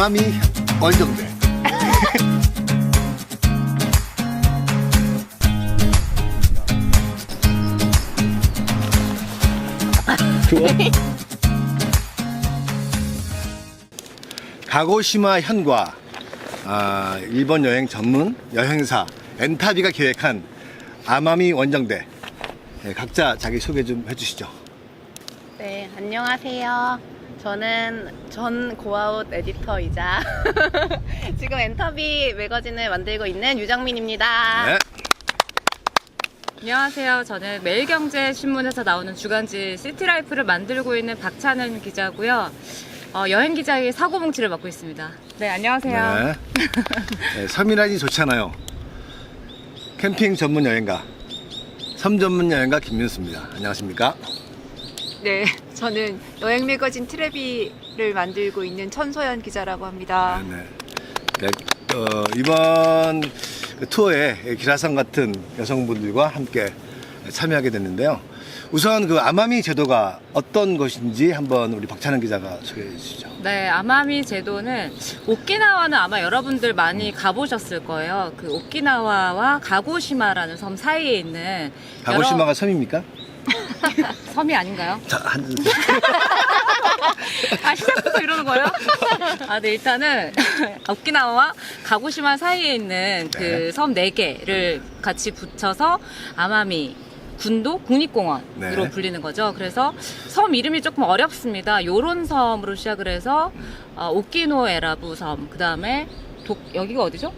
아마미 원정대. 좋아. 가고시마 현과 일본 여행 전문 여행사 엔타비가 기획한 아마미 원정대. 네, 각자 자기 소개 좀 해주시죠. 네, 안녕하세요. 저는 전 고아웃 에디터이자 지금 엔터비 매거진을 만들고 있는 유정민입니다. 네. 안녕하세요. 저는 매일경제신문에서 나오는 주간지 시티라이프를 만들고 있는 박찬은 기자고요. 여행 기자의 사고뭉치를 맡고 있습니다. 네, 안녕하세요. 네. 네, 섬이라니 좋잖아요. 캠핑 전문 여행가, 섬 전문 여행가 김민수입니다. 안녕하십니까? 네, 저는 여행 매거진 트레비를 만들고 있는 천소연 기자라고 합니다. 네. 네, 이번 투어에 기라성 같은 여성분들과 함께 참여하게 됐는데요. 우선 그 아마미 제도가 어떤 것인지 한번 우리 박찬은 기자가 소개해 주시죠. 네, 아마미 제도는 오키나와는 아마 여러분들 많이 가보셨을 거예요. 그 오키나와와 가고시마라는 섬 사이에 있는 가고시마가 섬입니까? 섬이 아닌가요? 자, 시작부터 이러는 거예요? 네, 일단은 오키나와와 가고시마 사이에 있는 그 섬 4개를 같이 붙여서 아마미 군도 국립공원으로 네. 불리는 거죠. 그래서 섬 이름이 조금 어렵습니다. 요런 섬으로 시작을 해서 오키노에라부 섬, 그 다음에 여기가 어디죠?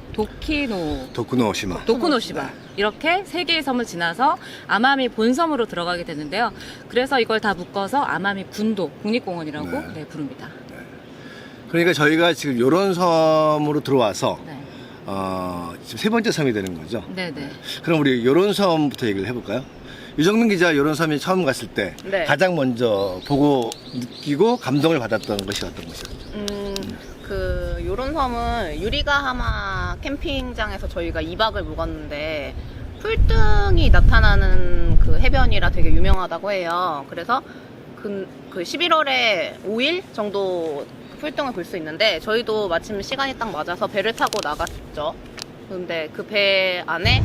도쿠노시마. 도쿠노시마. 이렇게 3개의 섬을 지나서 아마미 본섬으로 들어가게 되는데요. 그래서 이걸 다 묶어서 아마미 군도 국립공원이라고 네. 부릅니다. 그러니까 저희가 지금 요런 섬으로 들어와서 네. 지금 3번째 섬이 되는 거죠. 네네. 그럼 우리 요런 섬부터 얘기를 해볼까요? 유정민 기자 요런 섬에 처음 갔을 때 네. 가장 먼저 보고 느끼고 감동을 받았던 것이 어떤 것이었죠? 요런 섬은 유리가하마 캠핑장에서 저희가 2박을 묵었는데 풀등이 나타나는 그 해변이라 되게 유명하다고 해요. 그래서 그 11월에 5일 정도 풀등을 볼 수 있는데 저희도 마침 시간이 딱 맞아서 배를 타고 나갔죠. 근데 그 배 안에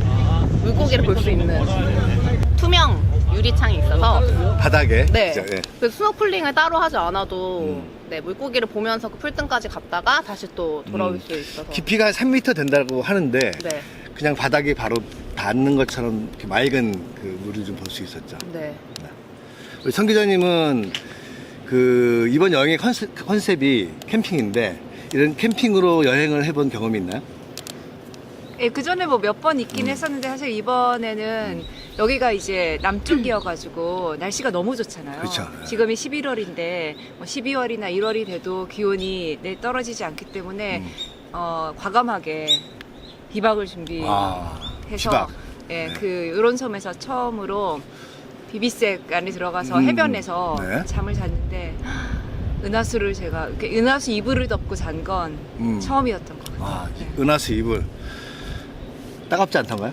물고기를 볼 수 있는 투명 유리창이 있어서 바닥에. 네. 진짜, 예. 그 스노클링을 따로 하지 않아도 네, 물고기를 보면서 그 풀등까지 갔다가 다시 또 돌아올 수 있어서 깊이가 한 3m 된다고 하는데 네, 그냥 바닥에 바로 닿는 것처럼 이렇게 맑은 그 물을 좀 볼 수 있었죠. 네. 우리 성 기자님은 그 이번 여행의 컨셉이 캠핑인데 이런 캠핑으로 여행을 해본 경험이 있나요? 예, 그 전에 뭐 몇 번 있긴 했었는데 사실 이번에는 여기가 이제 남쪽이어가지고 날씨가 너무 좋잖아요. 그쵸. 지금이 11월인데 뭐 12월이나 1월이 돼도 기온이 떨어지지 않기 때문에 과감하게 비박을 준비해서 비박. 예, 네. 그 이런 섬에서 처음으로 비비색 안에 들어가서 해변에서 네. 잠을 잤는데 은하수를 제가 이렇게 은하수 이불을 덮고 잔 건 처음이었던 것 같아요. 네. 은하수 이불 따갑지 않던가요?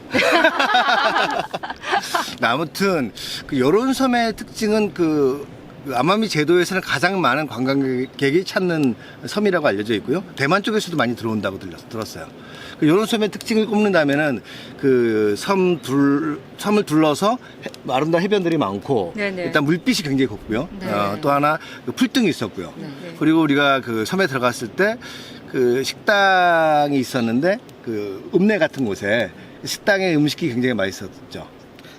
아무튼 그 요런 섬의 특징은 그 아마미 제도에서는 가장 많은 관광객이 찾는 섬이라고 알려져 있고요. 대만 쪽에서도 많이 들어온다고 들었어요. 그 요런 섬의 특징을 꼽는다면은 그 섬을 둘러서 아름다운 해변들이 많고 네네. 일단 물빛이 굉장히 곱고요. 네. 또 하나 그 풀등이 있었고요. 네. 그리고 우리가 그 섬에 들어갔을 때 그 식당이 있었는데 그 읍내 같은 곳에 식당의 음식이 굉장히 맛있었죠.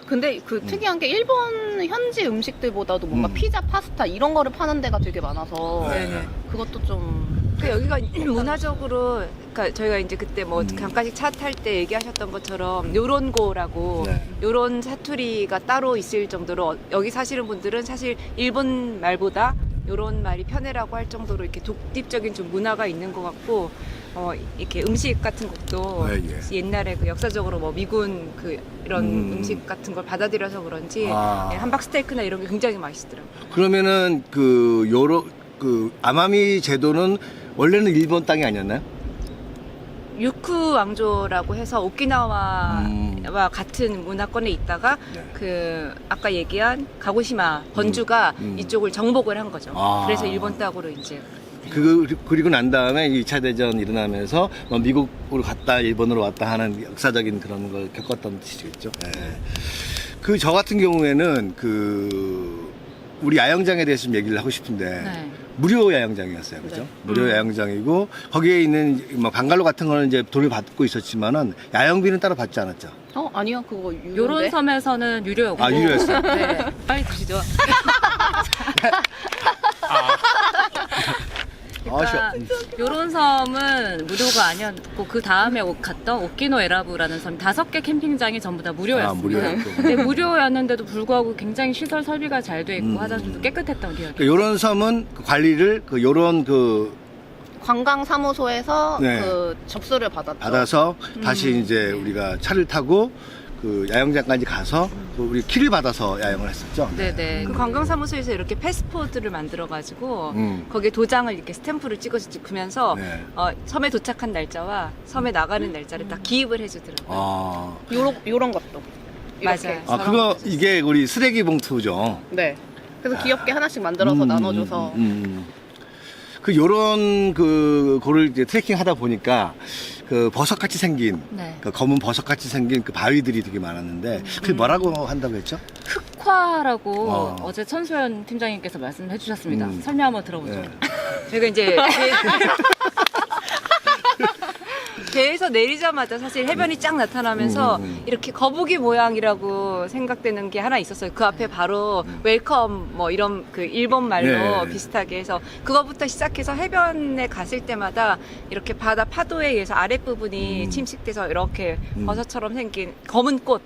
근데 그 특이한 게 일본 현지 음식들보다도 뭔가 피자, 파스타 이런 거를 파는 데가 되게 많아서 네네. 그것도 좀 그 여기가 문화적으로 그러니까 저희가 이제 그때 뭐 잠깐씩 차 탈 때 얘기하셨던 것처럼 요런고라고 네. 요런 사투리가 따로 있을 정도로 여기 사시는 분들은 사실 일본 말보다 요런 말이 편해라고 할 정도로 이렇게 독립적인 좀 문화가 있는 것 같고 이렇게 음식 같은 것도 예. 옛날에 그 역사적으로 뭐 미군 그 이런 음식 같은 걸 받아들여서 그런지 아. 함박 스테이크나 이런 게 굉장히 맛있더라고요. 그러면은 그 아마미 제도는 원래는 일본 땅이 아니었나요? 유쿠 왕조라고 해서 오키나와와 같은 문화권에 있다가 네. 그 아까 얘기한 가고시마 번주가 이쪽을 정복을 한 거죠. 아. 그래서 일본 땅으로 이제 그리고 난 다음에 2차 대전 일어나면서 뭐 미국으로 갔다 일본으로 왔다 하는 역사적인 그런 걸 겪었던 시기죠. 네. 그 저 같은 경우에는 그 우리 야영장에 대해서 좀 얘기를 하고 싶은데 네. 무료 야영장이었어요, 그죠? 네. 무료 야영장이고 거기에 있는 뭐 방갈로 같은 거는 이제 돈을 받고 있었지만은 야영비는 따로 받지 않았죠. 아니요, 그거 유료인데. 요런 섬에서는 유료였고. 아, 유료였어요? 네. 빨리 드시죠. 아, 요런 섬은 무료가 아니었고 그 다음에 갔던 오키노에라부라는 섬 5개 캠핑장이 전부 다 무료였어요. 아, 무료였고. 근데 무료였는데도 불구하고 굉장히 시설 설비가 잘 돼 있고 화장실도 깨끗했던 기억이. 그 요런 섬은 그 관리를 그 요런 그 관광사무소에서 네. 그 접수를 받아서 다시 이제 우리가 차를 타고 그 야영장까지 가서 그 우리 키를 받아서 야영을 했었죠. 네네. 그 관광사무소에서 이렇게 패스포드를 만들어가지고 음. 거기에 도장을 이렇게 스탬프를 찍어서 찍으면서 네. 섬에 도착한 날짜와 섬에 나가는 날짜를 딱 기입을 해주더라고요. 아, 요런 것도. 이렇게. 맞아요. 아 그거 이게 우리 쓰레기 봉투죠. 네. 그래서 귀엽게 하나씩 만들어서 나눠줘서. 그 요런 그거를 이제 트레킹 하다 보니까 그 버섯같이 생긴 네. 그 검은 버섯같이 생긴 그 바위들이 되게 많았는데 그게 뭐라고 한다고 했죠? 흑화라고 어. 어제 천소연 팀장님께서 말씀해 주셨습니다. 음. 설명 한번 들어보죠. 네. 저희가 이제 배에서 내리자마자 사실 해변이 쫙 나타나면서 이렇게 거북이 모양이라고 생각되는 게 하나 있었어요. 그 앞에 바로 웰컴 뭐 이런 그 일본 말로 네. 비슷하게 해서 그거부터 시작해서 해변에 갔을 때마다 이렇게 바다 파도에 의해서 아랫부분이 침식돼서 이렇게 버섯처럼 생긴 검은 꽃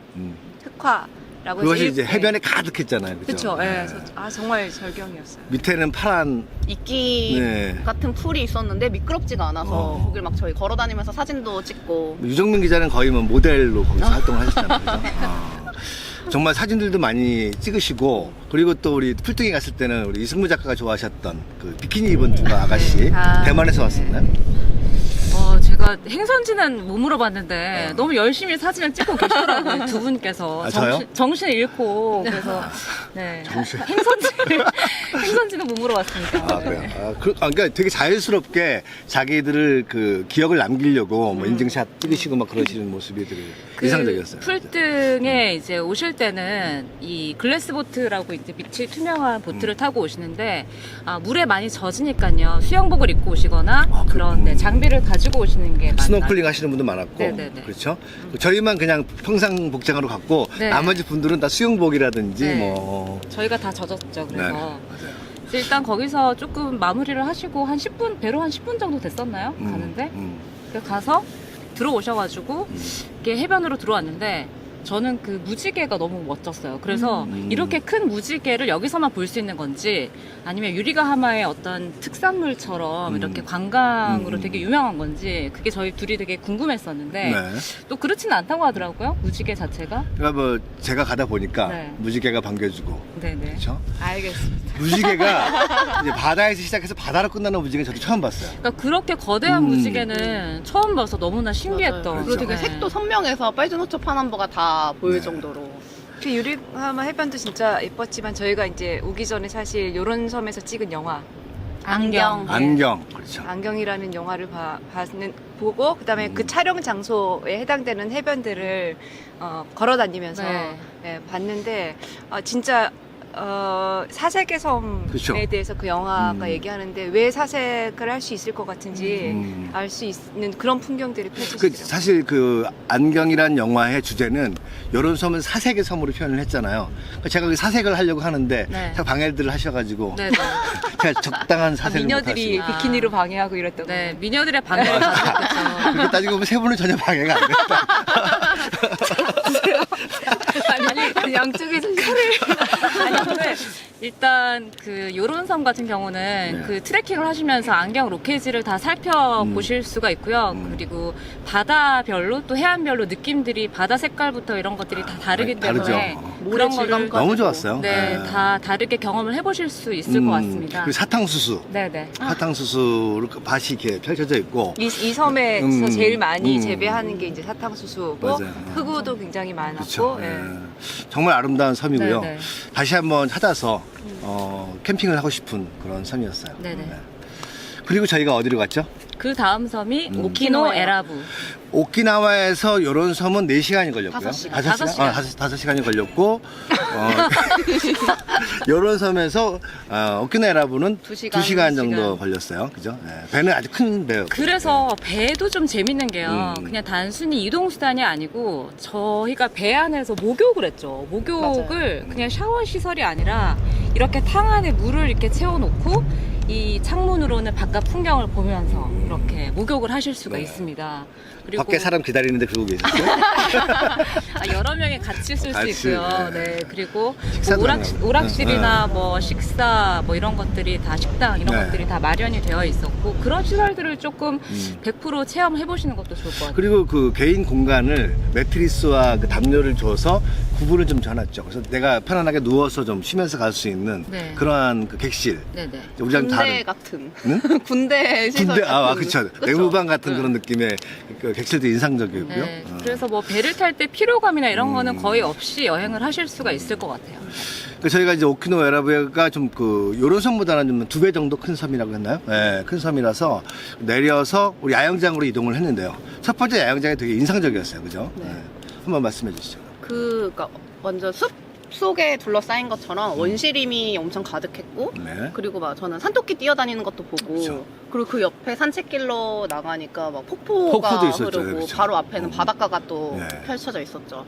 흑화라고 해서 그것이 이제 이렇게- 해변에 가득했잖아요. 그쵸. 그죠? 예. 정말 절경이었어요. 밑에는 파란 이끼 네. 같은 풀이 있었는데 미끄럽지가 않아서 거길 막 저희 걸어 다니면서 사진도 찍고. 유정민 기자는 거의 뭐 모델로 거기서 활동을 하셨잖아요. 그죠? 정말 사진들도 많이 찍으시고 그리고 또 우리 풀등에 갔을 때는 우리 이승무 작가가 좋아하셨던 그 비키니 입은 두 아가씨 대만에서 왔었나요? 제가 행선지는 못 물어봤는데 너무 열심히 사진을 찍고 계시더라고요. 두 분께서. 아, 저요? 정신을 잃고 그래서 네. 정신. 행선지는 못 물어봤습니다. 아, 그래요? 그러니까 되게 자연스럽게 자기들을 그 기억을 남기려고 뭐 인증샷 찍으시고 막 그러시는 모습이 되게 이상적이었어요. 풀등에 이제 오실 때는 이 글래스 보트라고 이제 밑이 투명한 보트를 타고 오시는데 물에 많이 젖으니까요. 수영복을 입고 오시거나 그런 네, 장비를 가지고 오시는 게 많아요. 스노클링 하시는 분도 많았고 네네네. 그렇죠. 저희만 그냥 평상 복장으로 갔고 네. 나머지 분들은 다 수영복이라든지 네. 뭐 저희가 다 젖었죠. 네, 그래서 맞아요. 그래서 일단 거기서 조금 마무리를 하시고 한 10분 배로 한 10분 정도 됐었나요? 가는데 그래서 가서 들어오셔가지고 이렇게 해변으로 들어왔는데 저는 그 무지개가 너무 멋졌어요. 그래서 이렇게 큰 무지개를 여기서만 볼 수 있는 건지 아니면 유리가하마의 어떤 특산물처럼 이렇게 관광으로 되게 유명한 건지 그게 저희 둘이 되게 궁금했었는데 네. 또 그렇지는 않다고 하더라고요. 무지개 자체가. 그러니까 뭐 제가 가다 보니까 네. 무지개가 반겨주고 네네. 그렇죠. 알겠습니다. 무지개가 이제 바다에서 시작해서 바다로 끝나는 무지개 저도 처음 봤어요. 그러니까 그렇게 거대한 무지개는 처음 봐서 너무나 신기했던. 맞아요. 그리고 되게 네. 색도 선명해서 빨주노초 파남보가 다 보일 네. 정도로. 그 유리하마 해변도 진짜 예뻤지만 저희가 이제 오기 전에 사실 요런 섬에서 찍은 영화 안경. 안경 그렇죠. 안경이라는 영화를 보고 그다음에 그 촬영 장소에 해당되는 해변들을 걸어 다니면서 네. 봤는데 진짜 사색의 섬에 그쵸. 대해서 그 영화가 얘기하는데 왜 사색을 할 수 있을 것 같은지 알 수 있는 그런 풍경들이 그 펼쳐지더라고요. 사실 그 안경이란 영화의 주제는 요런 섬은 사색의 섬으로 표현을 했잖아요. 그러니까 제가 그 사색을 하려고 하는데 네. 제가 방해들을 하셔가지고 네네. 제가 적당한 사색을 미녀들이 못하시고 비키니로 방해하고 이랬던 거. 네, 미녀들의 방해를 받았겠죠. 그렇게 따지고 보면 세 분은 전혀 방해가 안 됐다. 아니 양쪽에서 혀를 아니, 근데 일단 그 요런섬 같은 경우는 네. 그 트레킹을 하시면서 안경 로케지를 다 살펴보실 수가 있고요. 그리고 바다별로 또 해안별로 느낌들이 바다 색깔부터 이런 것들이 다 다르기 다르죠. 때문에 모래 그런 거를 질감까지도. 너무 좋았어요. 네, 다 다르게 경험을 해보실 수 있을 것 같습니다. 그리고 사탕수수. 네네. 사탕수수 그 밭이 이렇게 펼쳐져 있고 이 섬에서 제일 많이 음. 재배하는 게 이제 사탕수수고 맞아요. 흑우도 굉장히 많았고 그렇죠. 예. 정말 아름다운 섬이고요. 네네. 다시 한번 찾아서 캠핑을 하고 싶은 그런 섬이었어요. 네네. 그리고 저희가 어디로 갔죠? 그 다음 섬이 오키노 에라부. 오키나와에서 요런 섬은 4시간이 걸렸고요. 5시간. 5시간. 5시간이 걸렸고, 요런 섬에서, 오키나와라부는 2시간 2시간 정도 걸렸어요. 그죠? 네, 배는 아주 큰 배였고. 그래서 배도 좀 재밌는 게요. 음. 그냥 단순히 이동수단이 아니고 저희가 배 안에서 목욕을 했죠. 목욕을 그냥 샤워 시설이 아니라 이렇게 탕 안에 물을 이렇게 채워놓고 이 창문으로는 바깥 풍경을 보면서 이렇게 목욕을 하실 수가 네. 있습니다. 그리고 밖에 사람 기다리는데 그러고 계셨어요? 여러 명이 같이 쓸 수 같이, 있고요. 네. 네, 그리고 식사도 뭐 하는 거. 오락실이나 뭐 식사 뭐 이런 것들이 다 식당 이런 네. 것들이 다 마련이 되어 있었고 그런 시설들을 조금 100% 체험해 보시는 것도 좋을 것 같아요. 그리고 그 개인 공간을 매트리스와 그 담요를 줘서 구분을 좀 줘놨죠. 그래서 내가 편안하게 누워서 좀 쉬면서 갈 수 있는 네. 그러한 그 객실. 네네. 우리랑 군대 다른. 같은. 응? 군대 시설 군대, 같은. 그쵸. 그쵸? 내무반 같은 네. 그런 느낌의 그 객실도 인상적이었고요. 네, 그래서 뭐 배를 탈 때 피로감이나 이런 거는 음. 거의 없이 여행을 하실 수가 있을 것 같아요. 저희가 이제 오키노 에라부가 좀 그 요런 섬보다는 좀 2배 정도 큰 섬이라고 했나요? 네, 큰 섬이라서 내려서 우리 야영장으로 이동을 했는데요. 첫 번째 야영장이 되게 인상적이었어요, 그죠? 네. 한번 말씀해 주시죠. 그러니까 완전 숲 속에 둘러싸인 것처럼 원시림이 엄청 가득했고 네. 그리고 막 저는 산토끼 뛰어다니는 것도 보고 그쵸. 그리고 그 옆에 산책길로 나가니까 막 폭포가 폭포도 있었죠. 흐르고 그쵸. 바로 앞에는 바닷가가 또 네. 펼쳐져 있었죠.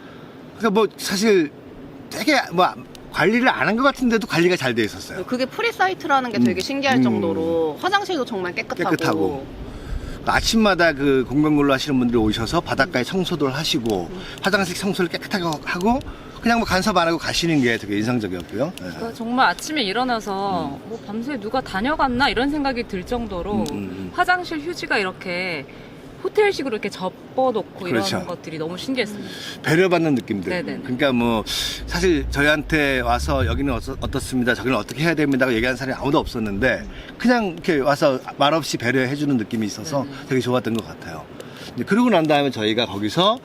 그러니까 뭐 사실 되게 뭐 관리를 안 한 것 같은데도 관리가 잘 돼 있었어요. 그게 프리 사이트라는 게 되게 신기할 음. 정도로 화장실도 정말 깨끗하고. 아침마다 그 공병근로 하시는 분들이 오셔서 바닷가에 청소를 하시고 화장실 청소를 깨끗하게 하고 그냥 뭐 간섭 안 하고 가시는 게 되게 인상적이었고요. 네. 그러니까 정말 아침에 일어나서 뭐 밤새 누가 다녀갔나 이런 생각이 들 정도로 화장실 휴지가 이렇게 호텔식으로 이렇게 접어놓고 그렇죠. 이런 것들이 너무 신기했습니다. 배려받는 느낌들. 네네. 그러니까 뭐 사실 저희한테 와서 여기는 어떻습니다, 저기는 어떻게 해야 됩니다고 얘기하는 사람이 아무도 없었는데 그냥 이렇게 와서 말없이 배려해주는 느낌이 있어서 네네. 되게 좋았던 것 같아요. 이제 그러고 난 다음에 저희가 거기서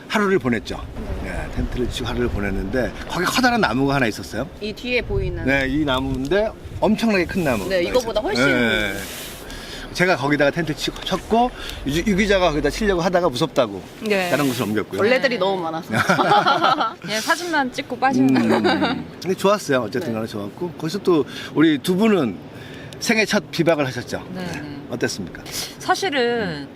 하루를 보냈죠. 네, 텐트를 치고 하루를 보냈는데 거기 커다란 나무가 하나 있었어요. 이 뒤에 보이는 네, 이 나무인데 엄청나게 큰 나무. 네, 이거보다 훨씬 제가 거기다가 텐트 쳤고 유 기자가 거기다 치려고 하다가 무섭다고 네. 다른 곳을 옮겼고요. 벌레들이 너무 많아서 그냥 사진만 찍고 빠지는 거. 근데 좋았어요. 어쨌든 네. 간에 좋았고 거기서 또 우리 두 분은 생애 첫 비박을 하셨죠. 네네. 어땠습니까? 사실은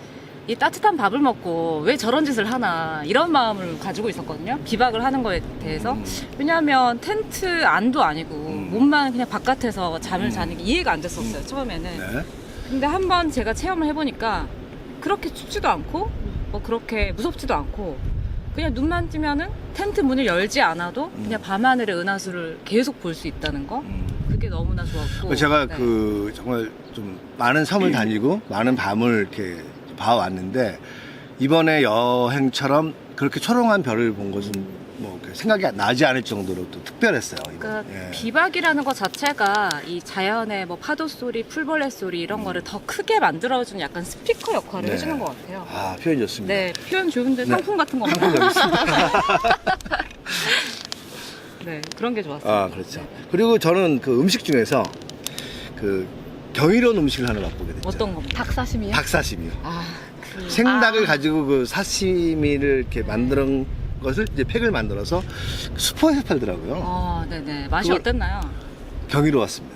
이 따뜻한 밥을 먹고 왜 저런 짓을 하나 이런 마음을 가지고 있었거든요. 비박을 하는 거에 대해서. 왜냐하면 텐트 안도 아니고 몸만 그냥 바깥에서 잠을 자는 게 이해가 안 됐었어요. 처음에는. 네. 근데 한번 제가 체험을 해보니까 그렇게 춥지도 않고 뭐 그렇게 무섭지도 않고 그냥 눈만 뜨면은 텐트 문을 열지 않아도 그냥 밤하늘의 은하수를 계속 볼 수 있다는 거. 그게 너무나 좋았고. 제가 네. 그 정말 좀 많은 섬을 다니고 많은 밤을 이렇게 봐왔는데 이번에 여행처럼 그렇게 초롱한 별을 본 것은 뭐 생각이 나지 않을 정도로 또 특별했어요. 이거. 그러니까 예. 비박이라는 것 자체가 이 자연의 뭐 파도 소리, 풀벌레 소리 이런 거를 더 크게 만들어주는 약간 스피커 역할을 네. 해주는 것 같아요. 아, 표현 좋습니다. 네, 표현 좋은데 네. 상품 같은 거 상품 없나요? 여기 있습니다. 네, 그런 게 좋았어요. 아, 그렇죠. 그리고 저는 그 음식 중에서 그 경이로운 음식을 하나 맛보게 됐죠. 어떤 겁니까? 닭사심이요? 닭사시미요. 아, 그 생닭을 가지고 그 사시미를 이렇게 만드는 것을 이제 팩을 만들어서 슈퍼에서 팔더라고요. 네네. 맛이 그걸- 어땠나요? 경이로웠습니다.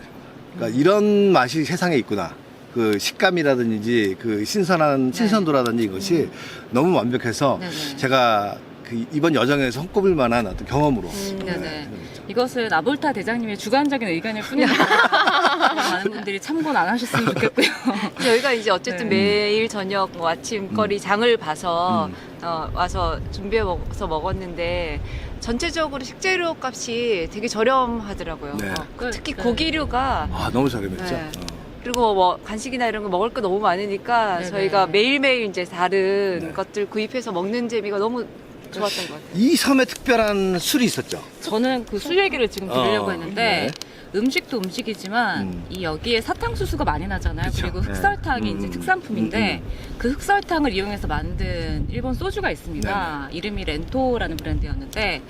그러니까 이런 맛이 세상에 있구나. 그 식감이라든지 그 신선도라든지 이것이 너무 완벽해서 네네. 제가 그 이번 여정에서 손꼽을 만한 어떤 경험으로. 네네. 이것은 아볼타 대장님의 주관적인 의견일 뿐이니까 많은 분들이 참고는 안 하셨으면 좋겠고요. 저희가 이제 어쨌든 네. 매일 저녁 뭐 아침거리 장을 봐서 와서 준비해서 먹었는데 전체적으로 식재료 값이 되게 저렴하더라고요. 네. 특히 네. 고기류가 아, 너무 저렴했죠. 네. 그리고 뭐 간식이나 이런 거 먹을 거 너무 많으니까 네네. 저희가 매일매일 이제 다른 네. 것들 구입해서 먹는 재미가 너무 좋았던 것 같아요. 이 섬에 특별한 술이 있었죠. 저는 그 술 얘기를 지금 드리려고 했는데 네. 음식도 음식이지만 이 여기에 사탕수수가 많이 나잖아요. 그쵸. 그리고 네. 흑설탕이 이제 특산품인데 그 흑설탕을 이용해서 만든 일본 소주가 있습니다. 이름이 렌토라는 브랜드였는데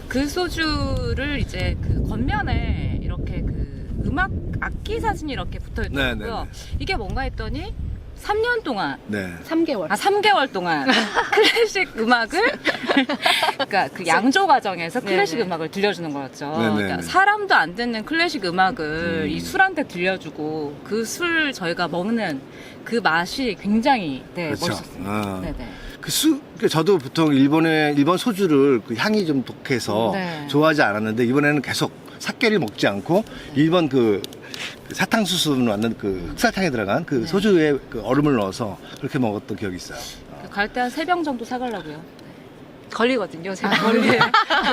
그 소주를 이제 그 겉면에 이렇게 그 음악 악기 사진이 이렇게 붙어 있더라고요. 이게 뭔가 했더니 3년 동안, 네. 3개월. 3개월 동안 클래식 음악을, 그러니까 그 양조 과정에서 클래식 네네. 음악을 들려주는 거였죠. 네네. 그러니까 사람도 안 듣는 클래식 음악을 이 술한테 들려주고 그 술 저희가 먹는 그 맛이 굉장히 그렇죠. 멋있었어요. 네네. 저도 보통 일본 소주를 그 향이 좀 독해서 네. 좋아하지 않았는데 이번에는 계속 사케를 먹지 않고 일본 그 사탕수수 맞는 그 흑설탕에 들어간 그 네. 소주에 그 얼음을 넣어서 그렇게 먹었던 기억이 있어요. 갈 때 한 3병 정도 사가려고요. 걸리거든요. 제가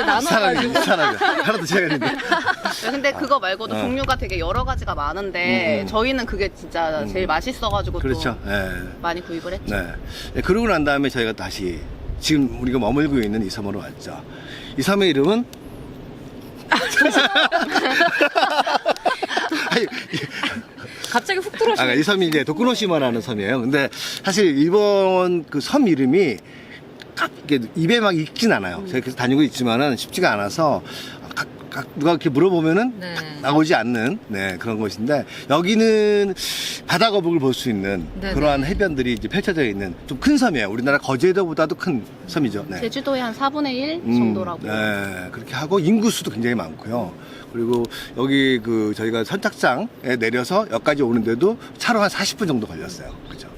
나눠가지고. 하나 더 제가했는데. 근데 그거 말고도 종류가 되게 여러 가지가 많은데 저희는 그게 진짜 제일 맛있어가지고 그렇죠. 또 네. 많이 구입을 했죠. 네. 네. 그러고 난 다음에 저희가 다시 지금 우리가 머물고 있는 이 섬으로 왔죠. 이 섬의 이름은 아니, 갑자기 훅 들어오시네. 이 섬이 이제 도쿠노시마라는 섬이에요. 근데 사실 일본 그 섬 이름이 이렇게 입에 막 익진 않아요. 제가 계속 다니고 있지만은 쉽지가 않아서 누가 이렇게 물어보면은 네. 딱 나오지 않는 그런 곳인데 여기는 바다 거북을 볼 수 있는 네네. 그러한 해변들이 이제 펼쳐져 있는 좀 큰 섬이에요. 우리나라 거제도보다도 큰 섬이죠. 네. 제주도의 한 4분의 1 정도라고. 네, 그렇게 하고 인구 수도 굉장히 많고요. 그리고 여기 그 저희가 선착장에 내려서 여기까지 오는데도 차로 한 40분 정도 걸렸어요. 그죠?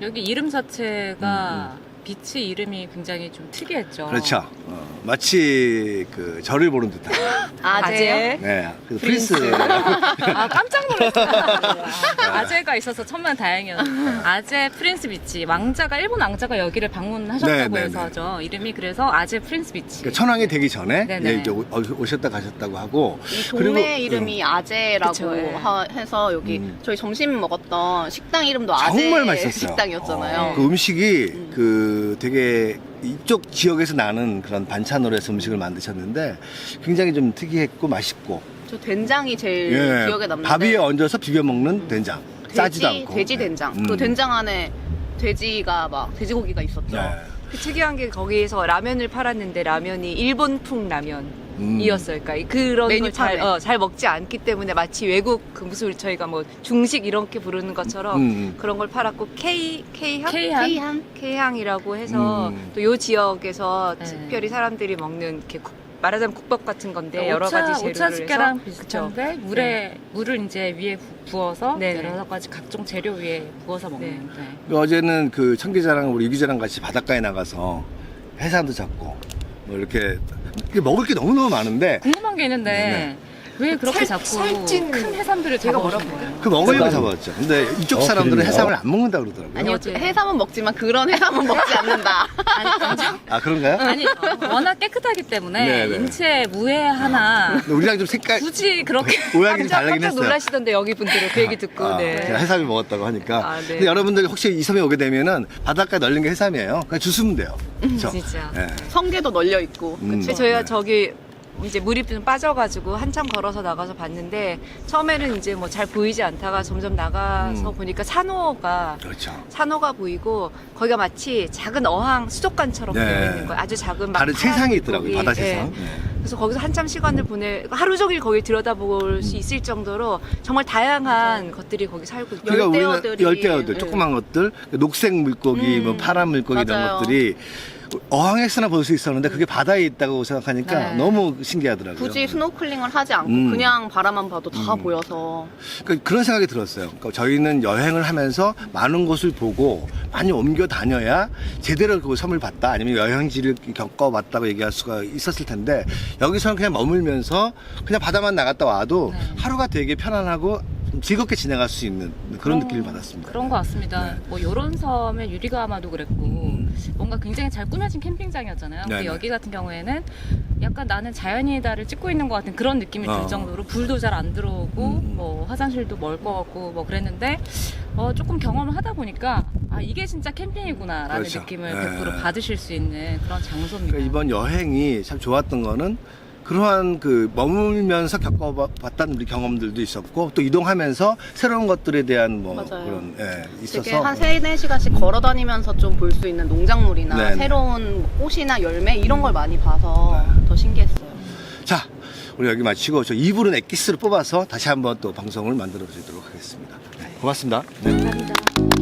여기 이름 자체가 비치 이름이 굉장히 좀 특이했죠. 그렇죠. 마치 그 저를 보는 듯한. 아재요? 네, 그 프린스. 아, 깜짝 놀랐어요. 아재가 있어서 천만 다행이었어요. 아재 프린스 비치. 왕자가, 일본 왕자가 여기를 방문하셨다고 네, 해서죠. 이름이 그래서 아재 프린스 비치. 그러니까 천황이 되기 전에 네네. 이제 오셨다 가셨다고 하고. 이 동네 그리고, 이름이 아재라고 그쵸, 예. 해서 여기 저희 점심 먹었던 식당 이름도 아재 정말 맛있었어요. 식당이었잖아요. 그 음식이 그 되게 이쪽 지역에서 나는 그런 반찬으로 해서 음식을 만드셨는데 굉장히 좀 특이했고 맛있고. 저 된장이 제일 기억에 남는데 밥 위에 얹어서 비벼 먹는 된장. 짜지도 않고. 돼지 된장. 네. 그 된장 안에 돼지가 막 돼지고기가 있었죠. 네. 그 특이한 게 거기에서 라면을 팔았는데 라면이 일본풍 라면이었어요. 그러니까 그런 메뉴판에. 걸 잘 먹지 않기 때문에 마치 외국 그 무슨 저희가 뭐 중식 이렇게 부르는 것처럼 그런 걸 팔았고 K향? K향이라고 해서 또 요 지역에서 특별히 사람들이 먹는 이렇게 말하자면 국밥 같은 건데 여러 가지 재료를 오차 집게랑 해서 비슷한데 물을 이제 위에 부어서 여러 가지 각종 재료 위에 부어서 먹는데. 어제는 그 청계자랑 우리 유기자랑 같이 바닷가에 나가서 해삼도 잡고 뭐 이렇게 먹을 게 너무너무 많은데 궁금한 게 있는데 왜 그렇게 자꾸 살찐 큰 해삼들을 제가 잡아오신 뭐라고 거예요? 그 먹으려고 잡았죠. 근데 이쪽 사람들은 그래요? 해삼을 안 먹는다고 그러더라고요. 아니요, 어제- 해삼은 먹지만 그런 해삼은 먹지 않는다. 아, 그런가요? 아니 워낙 깨끗하기 때문에 네네. 인체 무해 하나 근데 우리랑 좀 색깔 굳이 그렇게 모양이 좀 다르긴 깜짝 했어요. 놀라시던데 여기 분들은 그 얘기 듣고 제가 해삼이 먹었다고 하니까. 아, 네. 근데 여러분들 혹시 이 섬에 오게 되면은 바닷가에 널린 게 해삼이에요. 그냥 주스면 돼요. 그렇죠? 진짜. 네. 성게도 널려 있고. 근데 저희가 저기 이제 물이 좀 빠져가지고 한참 걸어서 나가서 봤는데 처음에는 이제 뭐 잘 보이지 않다가 점점 나가서 보니까 그렇죠. 산호가 보이고 거기가 마치 작은 어항 수족관처럼 네. 되어 있는 거예요. 아주 작은 막 다른 파란 세상이 있더라고요. 물고기. 바다 예. 세상. 네. 그래서 거기서 한참 시간을 하루 종일 거기 들여다볼 수 있을 정도로 정말 다양한 것들이 거기 살고 있고 그러니까 우리는 열대어들이- 열대어들, 네. 조그만 것들, 녹색 물고기, 뭐 파란 물고기 이런 맞아요. 것들이 어항에서나 볼 수 있었는데 그게 바다에 있다고 생각하니까 네. 너무 신기하더라고요. 굳이 스노클링을 하지 않고 그냥 바라만 봐도 다 보여서 그러니까 그런 생각이 들었어요. 그러니까 저희는 여행을 하면서 많은 곳을 보고 많이 옮겨 다녀야 제대로 그 섬을 봤다 아니면 여행지를 겪어봤다고 얘기할 수가 있었을 텐데 여기서는 그냥 머물면서 그냥 바다만 나갔다 와도 네. 하루가 되게 편안하고 좀 즐겁게 지나갈 수 있는 그런 느낌을 받았습니다. 그런 것 같습니다. 네. 뭐 요런 섬에 유리가마도 그랬고 뭔가 굉장히 잘 꾸며진 캠핑장이었잖아요. 근데 네네. 여기 같은 경우에는 약간 나는 자연이다를 찍고 있는 것 같은 그런 느낌이 들 정도로 불도 잘 안 들어오고 뭐 화장실도 멀 것 같고 뭐 그랬는데 조금 경험을 하다 보니까 아 이게 진짜 캠핑이구나라는 그렇죠. 느낌을 네. 100% 받으실 수 있는 그런 장소입니다. 그러니까 이번 여행이 참 좋았던 거는 그러한 그 머물면서 겪어봤던 우리 경험들도 있었고 또 이동하면서 새로운 것들에 대한 뭐 맞아요. 그런 있어서 되게 한 3-4시간씩 걸어 다니면서 좀 볼 수 있는 농작물이나 네네. 새로운 꽃이나 열매 이런 걸 많이 봐서 더 신기했어요. 자 오늘 여기 마치고 저 2부는 엑기스를 뽑아서 다시 한번 또 방송을 만들어 드리도록 하겠습니다. 네, 고맙습니다. 네. 감사합니다.